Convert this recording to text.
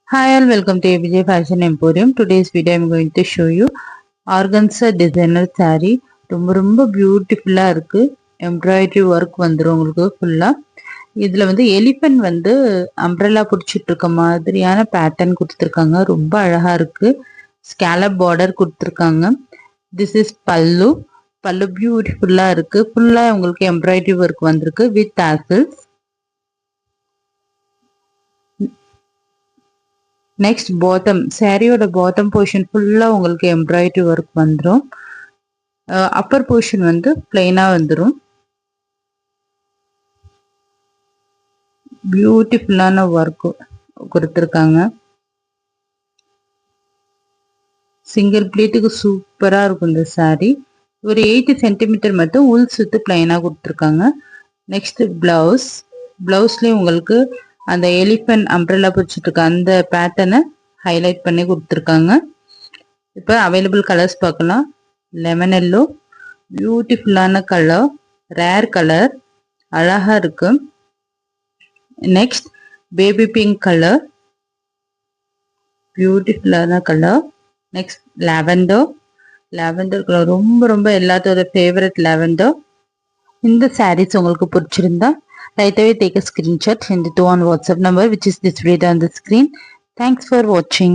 Hi all, welcome to ABJ Fashion Emporium. Today's video I'm going to show you organza designer saree. ரொம்ப பியூட்டிஃபுல்லா இருக்கு. Embroidery work வந்துரும் உங்களுக்கு ஃபுல்லா. இதுல வந்து எலிஃபண்ட் வந்து அம்ப்ரெல்லா பிடிச்சிட்டு இருக்க மாதிரியான பேட்டர்ன் கொடுத்துருக்காங்க. ரொம்ப அழகா இருக்கு. ஸ்கேலப் பார்டர் கொடுத்துருக்காங்க. திஸ் இஸ் பல்லு. பல்லு பியூட்டிஃபுல்லா இருக்கு. ஃபுல்லா உங்களுக்கு எம்ப்ராய்டரி ஒர்க் வந்திருக்கு வித் tassels. நெக்ஸ்ட் பாட்டம் சாரியோட பாட்டம் போர்ஷன் ஃபுல்லா உங்களுக்கு எம்ப்ராய்டரி ஒர்க் வந்துடும். அப்பர் போர்ஷன் வந்து பிளைனா வந்துடும். பியூட்டிஃபுல்லான ஒர்க் கொடுத்துருக்காங்க. சிங்கிள் பிளேட்டுக்கு சூப்பரா இருக்கும் இந்த சாரி. ஒரு 8 சென்டிமீட்டர் மட்டும் உள் சுத்து பிளைனா கொடுத்துருக்காங்க. Next blouse. பிளவுஸ்லயும் உங்களுக்கு அந்த எலிஃபண்ட் அம்ப்ரெல்லா பிடிச்சிட்டு இருக்க அந்த பேட்டர்னை ஹைலைட் பண்ணி கொடுத்துருக்காங்க. இப்போ அவைலபிள் கலர்ஸ் பார்க்கலாம். லெமன் எல்லோ பியூட்டிஃபுல்லான கலர், ரேர் கலர், அழகா இருக்கு. நெக்ஸ்ட் பேபி பிங்க் கலர், பியூட்டிஃபுல்லான colour. Next lavender. Lavender colour ரொம்ப எல்லாத்தோட ஃபேவரட் லாவெண்டர். இந்த சாரீஸ் உங்களுக்கு பிடிச்சிருந்தா right away take a screenshot, send it to on WhatsApp number which is displayed on the screen. Thanks for watching.